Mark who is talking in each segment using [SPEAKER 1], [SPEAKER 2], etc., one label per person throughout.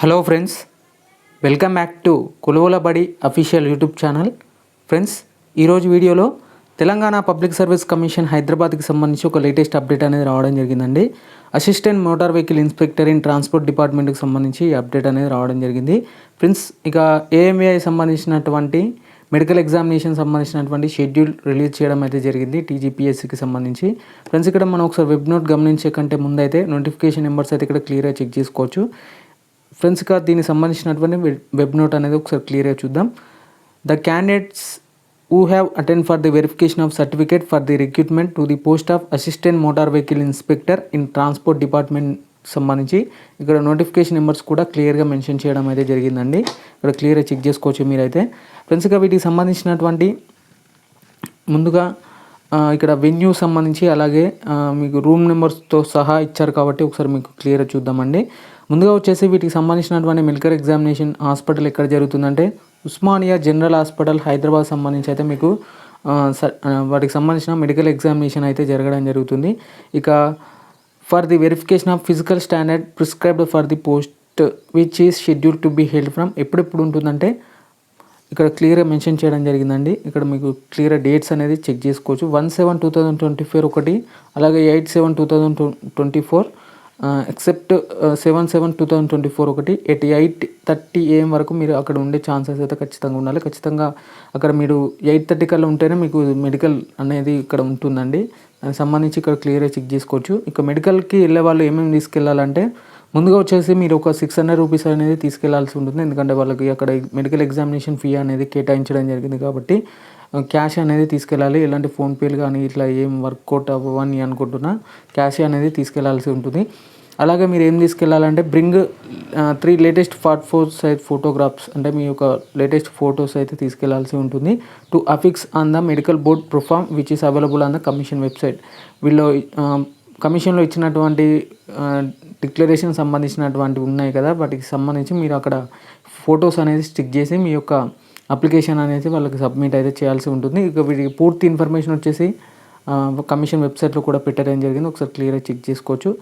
[SPEAKER 1] Hello friends, welcome back to Koluvula Badi official YouTube channel. Friends, ఈరోజు వీడియోలో Telangana public service commission హైదరాబాద్కి సంబంధించి ఒక లేటెస్ట్ అప్డేట్ అనేది రావడం జరిగిందండి. Assistant motor vehicle inspector in transport డిపార్ట్మెంట్కి సంబంధించి ఈ అప్డేట్ అనేది రావడం జరిగింది. ఫ్రెండ్స్, ఇక ఏఎంఏఐ సంబంధించినటువంటి మెడికల్ ఎగ్జామినేషన్ సంబంధించినటువంటి షెడ్యూల్ రిలీజ్ చేయడం అయితే జరిగింది టీజీపీఎస్సీకి సంబంధించి. ఫ్రెండ్స్, ఇక్కడ మనం ఒకసారి వెబ్ నోట్ గమనించే కంటే ముందైతే నోటిఫికేషన్ నెంబర్స్ అయితే ఇక్కడ క్లియర్గా చెక్ చేసుకోవచ్చు. ఫ్రెండ్స్, ఇక దీనికి సంబంధించినటువంటి వెబ్ నోట్ అనేది ఒకసారి క్లియర్గా చూద్దాం. The candidates who have attend for the verification of certificate for the recruitment to the post of assistant motor vehicle inspector in transport department సంబంధించి ఇక్కడ నోటిఫికేషన్ నెంబర్స్ కూడా క్లియర్గా మెన్షన్ చేయడం అయితే జరిగిందండి. ఇక్కడ క్లియర్గా చెక్ చేసుకోవచ్చు మీరైతే. ఫ్రెండ్స్, ఇక వీటికి సంబంధించినటువంటి ముందుగా ఇక్కడ వెన్యూ సంబంధించి అలాగే మీకు రూమ్ నెంబర్స్తో సహా ఇచ్చారు కాబట్టి ఒకసారి మీకు క్లియర్గా చూద్దామండి. ముందుగా వచ్చేసి వీటికి సంబంధించినటువంటి మెడికల్ ఎగ్జామినేషన్ హాస్పిటల్ ఎక్కడ జరుగుతుందంటే ఉస్మానియా జనరల్ హాస్పిటల్ హైదరాబాద్ సంబంధించి అయితే మీకు వాటికి సంబంధించిన మెడికల్ ఎగ్జామినేషన్ అయితే జరగడం జరుగుతుంది. ఇక for the verification of physical standard prescribed for the post which is schedule to be held from ఎప్పుడెప్పుడు ఉంటుందంటే ఇక్కడ క్లియర్గా మెన్షన్ చేయడం జరిగిందండి. ఇక్కడ మీకు క్లియర్ డేట్స్ అనేది చెక్ చేసుకోవచ్చు. 1/7/2024 ఒకటి, అలాగే 8/7/2024 ఎక్సెప్ట్ 7/7/2024 ఒకటి, 8:30 AM వరకు మీరు అక్కడ ఉండే ఛాన్సెస్ అయితే ఖచ్చితంగా ఉండాలి. ఖచ్చితంగా అక్కడ మీరు 8:30 కల్లా ఉంటేనే మీకు మెడికల్ అనేది ఇక్కడ ఉంటుందండి. దానికి సంబంధించి ఇక్కడ క్లియర్గా చెక్ చేసుకోవచ్చు. ఇక మెడికల్కి వెళ్ళే వాళ్ళు ఏమేమి తీసుకెళ్ళాలంటే ముందుగా వచ్చేసి మీరు ఒక 600 రూపీస్ అనేది తీసుకెళ్లాల్సి ఉంటుంది. ఎందుకంటే వాళ్ళకి అక్కడ మెడికల్ ఎగ్జామినేషన్ ఫీ అనేది కేటాయించడం జరిగింది కాబట్టి క్యాష్ అనేది తీసుకెళ్ళాలి. ఎలాంటి ఫోన్పేలు కానీ ఇట్లా ఏం వర్కౌట్ అవ్వని అనుకుంటున్నా క్యాష్ అనేది తీసుకెళ్లాల్సి ఉంటుంది. అలాగే మీరు ఏం తీసుకెళ్లాలంటే bring 3 latest passport size photographs, అంటే మీ యొక్క లేటెస్ట్ ఫొటోస్ అయితే తీసుకెళ్లాల్సి ఉంటుంది. To affix on the medical board proforma which is available on the commission website. వీళ్ళు కమిషన్లో ఇచ్చినటువంటి డిక్లరేషన్ సంబంధించినటువంటివి ఉన్నాయి కదా, వాటికి సంబంధించి మీరు అక్కడ ఫొటోస్ అనేది స్టిక్ చేసి మీ యొక్క అప్లికేషన్ అనేది వాళ్ళకి సబ్మిట్ అయితే చేయాల్సి ఉంటుంది. ఇక వీటికి పూర్తి ఇన్ఫర్మేషన్ వచ్చేసి కమిషన్ వెబ్సైట్లో కూడా పెట్టడం జరిగింది. ఒకసారి క్లియర్గా చెక్ చేసుకోవచ్చు.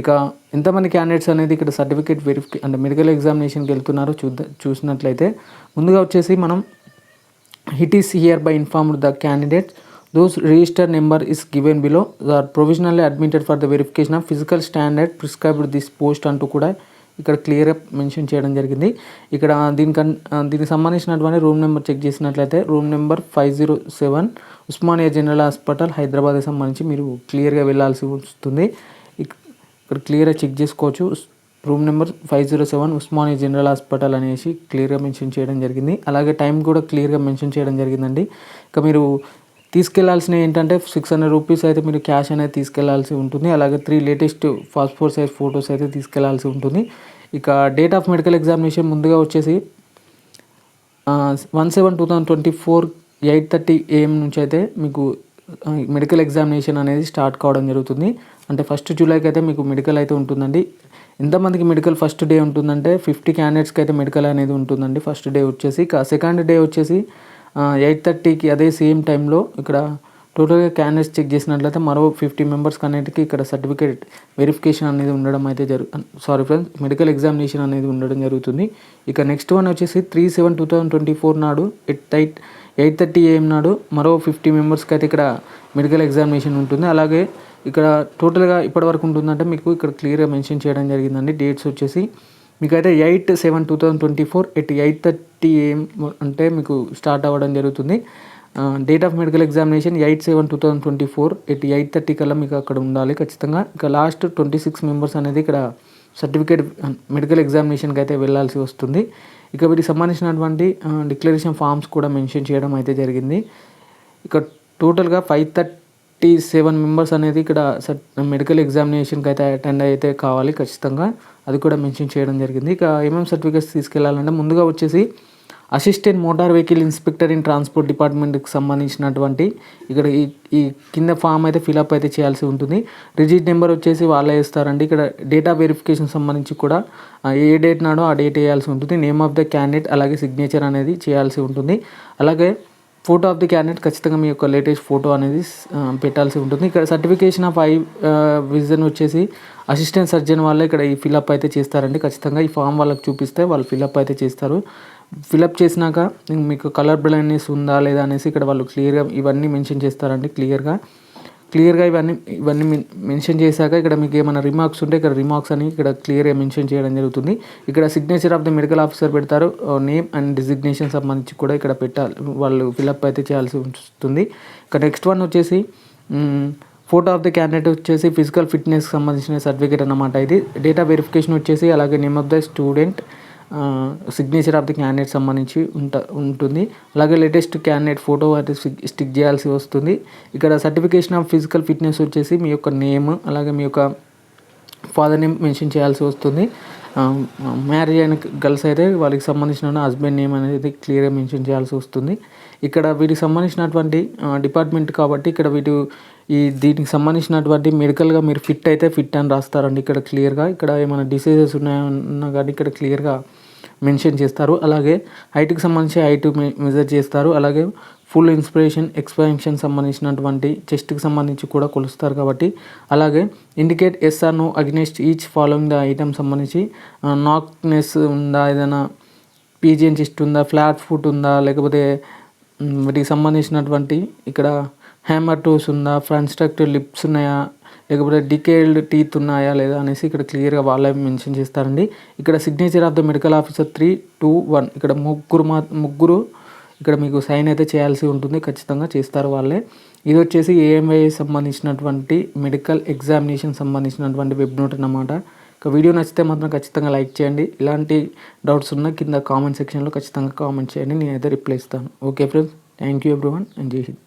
[SPEAKER 1] ఇక ఎంతమంది క్యాండిడేట్స్ అనేది ఇక్కడ సర్టిఫికేట్ అంటే మెడికల్ ఎగ్జామినేషన్కి వెళ్తున్నారో చూసినట్లయితే ముందుగా వచ్చేసి మనం it is here by informed the candidates those register number is given below are provisionally admitted for the verification of physical standard prescribed this post అంటూ కూడా ఇక్కడ క్లియర్గా మెన్షన్ చేయడం జరిగింది. ఇక్కడ దీనికి సంబంధించినటువంటి రూమ్ నెంబర్ చెక్ చేసినట్లయితే room number 507 Osmania general hospital హైదరాబాద్కి సంబంధించి మీరు క్లియర్గా వెళ్ళాల్సి వస్తుంది. ఇక్కడ క్లియర్గా చెక్ చేసుకోవచ్చు. Room number 507 Osmania general hospital అనేసి క్లియర్గా మెన్షన్ చేయడం జరిగింది. అలాగే టైం కూడా క్లియర్గా మెన్షన్ చేయడం జరిగిందండి. ఇక మీరు తీసుకెళ్లాల్సినవి ఏంటంటే 600 రూపీస్ అయితే మీరు క్యాష్ అనేది తీసుకెళ్లాల్సి ఉంటుంది. అలాగే 3 లేటెస్ట్ పాస్పోర్ట్ సైజ్ ఫొటోస్ అయితే తీసుకెళ్లాల్సి ఉంటుంది. ఇక డేట్ ఆఫ్ మెడికల్ ఎగ్జామినేషన్ ముందుగా వచ్చేసి 1/7/2024 8:30 AM నుంచి అయితే మీకు మెడికల్ ఎగ్జామినేషన్ అనేది స్టార్ట్ కావడం జరుగుతుంది. అంటే 1 జూలైకి అయితే మీకు మెడికల్ అయితే ఉంటుందండి. ఎంతమందికి మెడికల్ ఫస్ట్ డే ఉంటుందంటే 50 క్యాండిడేట్స్కి అయితే మెడికల్ అనేది ఉంటుందండి ఫస్ట్ డే వచ్చేసి. ఇక సెకండ్ డే వచ్చేసి 8:30కి అదే సేమ్ టైంలో ఇక్కడ టోటల్గా క్యాండిడేట్స్ చెక్ చేసినట్లయితే మరో 50 మెంబర్స్ అన్నిటికీ ఇక్కడ సర్టిఫికేట్ వెరిఫికేషన్ అనేది ఉండడం అయితే మెడికల్ ఎగ్జామినేషన్ అనేది ఉండడం జరుగుతుంది. ఇక నెక్స్ట్ వన్ వచ్చేసి 3/7/2024 నాడు 8:30 AM నాడు మరో 50 మెంబర్స్కి అయితే ఇక్కడ మెడికల్ ఎగ్జామినేషన్ ఉంటుంది. అలాగే ఇక్కడ టోటల్గా ఇప్పటివరకు ఉంటుందంటే మీకు ఇక్కడ క్లియర్గా మెన్షన్ చేయడం జరిగిందండి. డేట్స్ వచ్చేసి మీకైతే 8/7/2024 8:30 AM అంటే మీకు స్టార్ట్ అవ్వడం జరుగుతుంది. డేట్ ఆఫ్ మెడికల్ ఎగ్జామినేషన్ 8/7/2024 8:30 కల్లా మీకు అక్కడ ఉండాలి ఖచ్చితంగా. ఇక లాస్ట్ 26 మెంబర్స్ అనేది ఇక్కడ సర్టిఫికేట్ మెడికల్ ఎగ్జామినేషన్కి అయితే వెళ్ళాల్సి వస్తుంది. ఇక వీటికి సంబంధించినటువంటి డిక్లరేషన్ ఫామ్స్ కూడా మెన్షన్ చేయడం అయితే జరిగింది. ఇక టోటల్గా 537 మెంబర్స్ అనేది ఇక్కడ మెడికల్ ఎగ్జామినేషన్కి అయితే అటెండ్ అయితే కావాలి ఖచ్చితంగా, అది కూడా మెన్షన్ చేయడం జరిగింది. ఇక ఏమేమి సర్టిఫికేట్స్ తీసుకెళ్లాలంటే ముందుగా వచ్చేసి assistant motor vehicle inspector in transport డిపార్ట్మెంట్కి సంబంధించినటువంటి ఇక్కడ ఈ కింద ఫామ్ అయితే ఫిలప్ అయితే చేయాల్సి ఉంటుంది. రిజిట్ నెంబర్ వచ్చేసి వాళ్ళే ఇస్తారండి. ఇక్కడ డేటా వెరిఫికేషన్ సంబంధించి కూడా ఏ డేట్ నాడో ఆ డేట్ వేయాల్సి ఉంటుంది. నేమ్ ఆఫ్ ద క్యాండిడేట్ అలాగే సిగ్నేచర్ అనేది చేయాల్సి ఉంటుంది. అలాగే ఫోటో ఆఫ్ ది క్యాండిడేట్ ఖచ్చితంగా మీ యొక్క లేటెస్ట్ ఫోటో అనేది పెట్టాల్సి ఉంటుంది. ఇక్కడ సర్టిఫికేషన్ ఆఫ్ ఐ విజన్ వచ్చేసి అసిస్టెంట్ సర్జన్ వాళ్ళే ఇక్కడ ఈ ఫిలప్ అయితే చేస్తారండి. ఖచ్చితంగా ఈ ఫామ్ వాళ్ళకి చూపిస్తే వాళ్ళు ఫిలప్ అయితే చేస్తారు. ఫిలప్ చేసినాక మీకు కలర్ బ్లైండ్నెస్ ఉందా లేదా అనేసి ఇక్కడ వాళ్ళు క్లియర్గా ఇవన్నీ మెన్షన్ చేస్తారండి. క్లియర్గా ఇవన్నీ మెన్షన్ చేశాక ఇక్కడ మీకు ఏమైనా రిమార్క్స్ ఉంటే ఇక్కడ రిమార్క్స్ అని ఇక్కడ క్లియర్గా మెన్షన్ చేయడం జరుగుతుంది. ఇక్కడ signature of the medical officer పెడతారు. నేమ్ అండ్ డిజిగ్నేషన్ సంబంధించి కూడా ఇక్కడ పెట్టాలి, వాళ్ళు ఫిలప్ అయితే చేయాల్సి ఉంటుంది. ఇక నెక్స్ట్ వన్ వచ్చేసి ఫోటో ఆఫ్ ద క్యాండిడేట్ వచ్చేసి ఫిజికల్ ఫిట్నెస్కి సంబంధించిన సర్టిఫికేట్ అన్నమాట. ఇది డేటా వెరిఫికేషన్ వచ్చేసి అలాగే name of the student, signature of the candidate సంబంధించి ఉంటుంది. అలాగే లేటెస్ట్ క్యాండిడేట్ ఫోటో అయితే స్టిక్ చేయాల్సి వస్తుంది. ఇక్కడ సర్టిఫికేషన్ ఆఫ్ ఫిజికల్ ఫిట్నెస్ వచ్చేసి మీ యొక్క నేమ్ అలాగే మీ యొక్క ఫాదర్ నేమ్ మెన్షన్ చేయాల్సి వస్తుంది. మ్యారేజ్ అయిన గర్ల్స్ అయితే వాళ్ళకి సంబంధించిన హస్బెండ్ నేమ్ అనేది క్లియర్గా మెన్షన్ చేయాల్సి వస్తుంది. ఇక్కడ వీటికి సంబంధించినటువంటి డిపార్ట్మెంట్ కాబట్టి ఇక్కడ దీనికి సంబంధించినటువంటి మెడికల్గా మీరు ఫిట్ అయితే ఫిట్ అని రాస్తారండి. ఇక్కడ క్లియర్గా ఇక్కడ ఏమైనా డిసీజెస్ ఉన్నాయన్నా కానీ ఇక్కడ క్లియర్గా మెన్షన్ చేస్తారు. అలాగే హైట్కి సంబంధించి హైట్ మెజర్ చేస్తారు. అలాగే ఫుల్ ఇన్స్పిరేషన్ ఎక్స్పాన్షన్ సంబంధించినటువంటి చెస్ట్కి సంబంధించి కూడా కొలుస్తారు కాబట్టి. అలాగే indicate yes or no against each following the item సంబంధించి నాక్నెస్ ఉందా, ఏదైనా పీజియన్ చెస్ట్ ఉందా, ఫ్లాట్ ఫుట్ ఉందా, లేకపోతే వీటికి సంబంధించినటువంటి ఇక్కడ హ్యామర్ టోస్ ఉందా, ఫ్రాన్స్ట్రక్టివ్ లిప్స్ ఉన్నాయా, లేకపోతే డికేల్డ్ టీత్ ఉన్నాయా లేదా అనేసి ఇక్కడ క్లియర్గా వాళ్ళే మెన్షన్ చేస్తారండి. ఇక్కడ signature of the medical officer 3, 2, 1 ఇక్కడ ముగ్గురు ఇక్కడ మీకు సైన్ అయితే చేయాల్సి ఉంటుంది. ఖచ్చితంగా చేస్తారు వాళ్ళే. ఇది వచ్చేసి ఏఎంఐ సంబంధించినటువంటి మెడికల్ ఎగ్జామినేషన్ సంబంధించినటువంటి వెబ్ నోట్ అన్నమాట. ఇక వీడియో నచ్చితే మాత్రం ఖచ్చితంగా లైక్ చేయండి. ఇలాంటి డౌట్స్ ఉన్న కింద కామెంట్ సెక్షన్లో ఖచ్చితంగా కామెంట్ చేయండి, నేనైతే రిప్లై ఇస్తాను. Okay friends, thank you everyone and జై హింద్.